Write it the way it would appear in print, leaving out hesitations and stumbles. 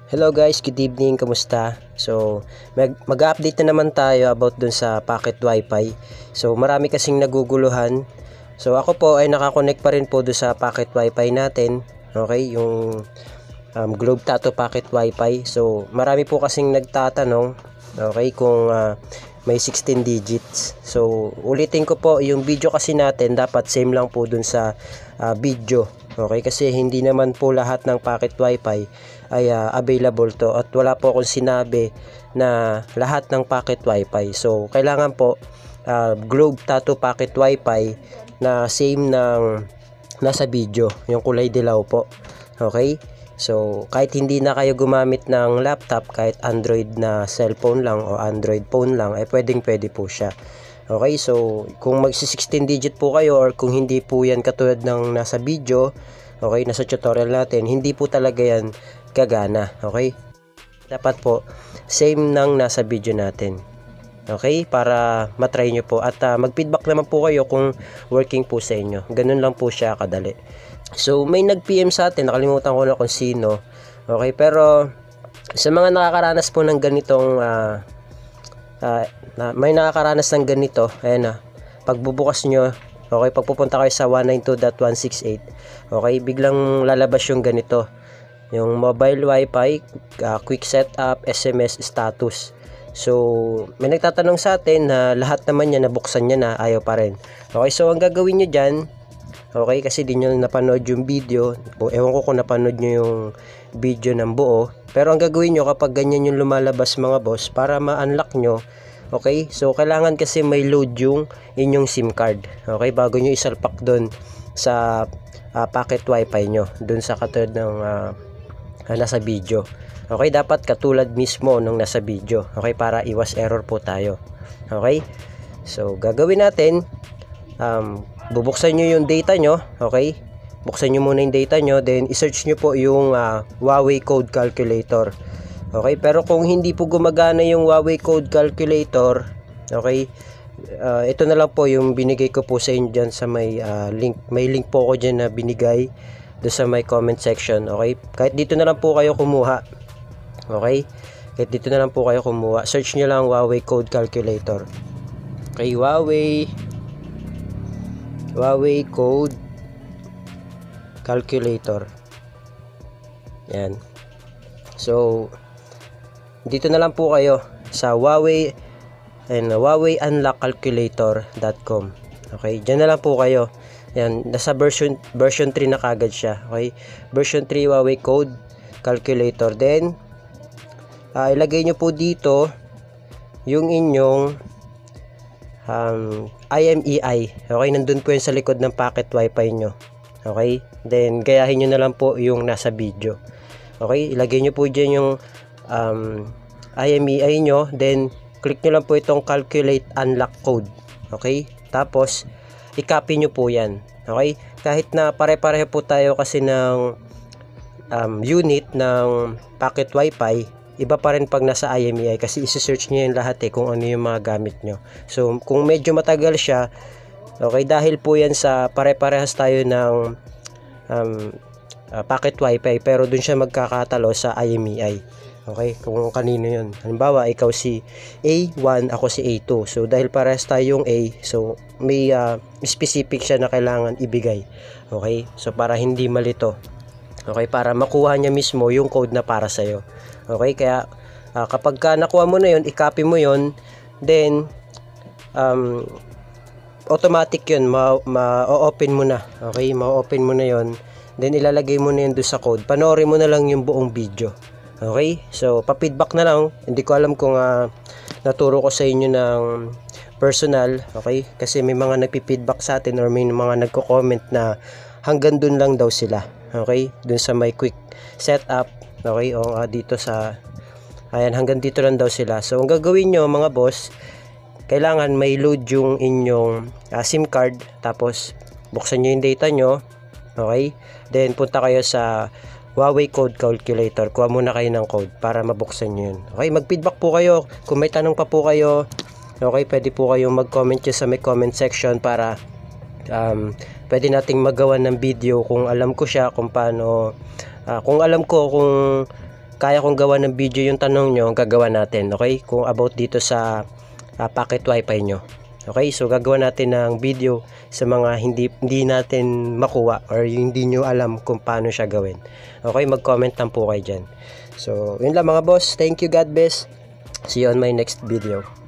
Hello guys, good evening, kamusta? So, mag-update na naman tayo about dun sa packet wifi. So, marami kasing naguguluhan. So, ako po ay nakakonect pa rin po dun sa packet wifi natin. Okay, yung Globe Tattoo packet wifi. So, marami po kasing nagtatanong, okay, kung may 16 digits. So, ulitin ko po, yung video kasi natin dapat same lang po dun sa video. Okay, kasi hindi naman po lahat ng packet wifi ay available to, at wala po akong sinabi na lahat ng packet wifi. So, kailangan po Globe Tattoo packet wifi na same ng nasa video, yung kulay dilaw po. Okay? So, kahit hindi na kayo gumamit ng laptop, kahit Android na cellphone lang o Android phone lang, ay pwede po siya. Okay, so kung magsi 16 digit po kayo, or kung hindi po yan katulad ng nasa video, okay, nasa tutorial natin, hindi po talaga yan gagana. Okay, dapat po same ng nasa video natin. Okay, para matry nyo po, at mag-feedback naman po kayo kung working po sa inyo. Ganun lang po siya kadali. So, may nag-PM sa atin, nakalimutan ko na kung sino. Okay, pero sa mga nakakaranas po ng ganitong may nakakaranas ng ganito, ayan na, pagbubukas nyo, okay, pagpupunta kayo sa 192.168, okay, biglang lalabas yung ganito, yung mobile wifi, quick setup, SMS status. So, may nagtatanong sa atin na lahat naman niya nabuksan niya na, ayaw pa rin. Okay, so ang gagawin nyo dyan, okay, kasi di nyo napanood yung video, ewan ko kung napanood nyo yung video ng buo, pero ang gagawin nyo kapag ganyan yung lumalabas mga boss, para ma-unlock nyo, okay, so kailangan kasi may load yung inyong SIM card, okay, bago nyo isalpak doon sa packet wifi nyo, doon sa katulad ng nasa video. Okay, dapat katulad mismo nung nasa video, okay, para iwas error po tayo. Okay, so gagawin natin, bubuksan nyo yung data nyo, okay, buksan nyo muna yung data nyo, then isearch nyo po yung Huawei Code Calculator. Okay, pero kung hindi po gumagana yung Huawei Code Calculator, okay, ito na lang po yung binigay ko po sa inyo dyan sa may link. May link po ako dyan na binigay do sa may comment section. Okay, kahit dito na lang po kayo kumuha. Okay, kahit dito na lang po kayo kumuha. Search nyo lang Huawei Code Calculator. Okay, Huawei Code Calculator. Yan. So, dito na lang po kayo sa Huawei Unlockcalculator.com. Okay, diyan na lang po kayo. Yan, nasa version 3 na kagad siya. Okay, version 3 Huawei Code Calculator. Then, ilagay nyo po dito yung inyong IMEI. Okay, nandun po yun sa likod ng packet wifi nyo. Okay, then gayahin nyo na lang po yung nasa video. Okay, ilagay nyo po dyan yung IMEI nyo, then click nyo lang po itong calculate unlock code. Okay, tapos i-copy nyo po yan. Okay, kahit na pare-pareho po tayo kasi ng unit ng packet wifi, iba pa rin pag nasa IMEI, kasi isi-search nyo yung lahat kung ano yung mga gamit nyo. So, kung medyo matagal siya, okay, dahil po yan sa pare-parehas tayo ng packet wifi, pero dun siya magkakatalo sa IMEI. Okay, kung kanino yun. Halimbawa, ikaw si A1, ako si A2. So, dahil parehas tayong A, so may specific siya na kailangan ibigay. Okay, so para hindi malito. Okay, para makuha niya mismo yung code na para sa'yo. Okay, kaya kapag ka nakuha mo na yun, i-copy mo yun, then automatic yun, ma-open mo na. Okay, ma-open mo na yun, then ilalagay mo na yun doon sa code. Panoorin mo na lang yung buong video. Okay, so pa-feedback na lang. Hindi ko alam kung naturo ko sa inyo ng personal, okay, kasi may mga nagpi-feedback sa atin, or may mga nagko-comment na hanggang dun lang daw sila. Okay, dun sa may quick setup. Okay, o dito sa, ayan, hanggang dito lang daw sila. So, ang gagawin nyo mga boss, kailangan may load yung inyong SIM card, tapos buksan nyo yung data nyo. Okay, then punta kayo sa Huawei Code Calculator, kuha muna kayo ng code para mabuksan nyo yun. Okay, mag-feedback po kayo. Kung may tanong pa po kayo, okay, pwede po kayong mag-comment nyo sa may comment section, para pwede nating magawa ng video kung alam ko siya, kung paano kung alam ko kung kaya kong gawa ng video yung tanong nyo, gagawa natin, okay? Kung about dito sa packet wifi nyo. Okay, so gagawa natin ng video sa mga hindi natin makuha or hindi nyo alam kung paano siya gawin. Okay, mag-comment lang po kayo dyan. So, yun lang mga boss. Thank you, God bless. See you on my next video.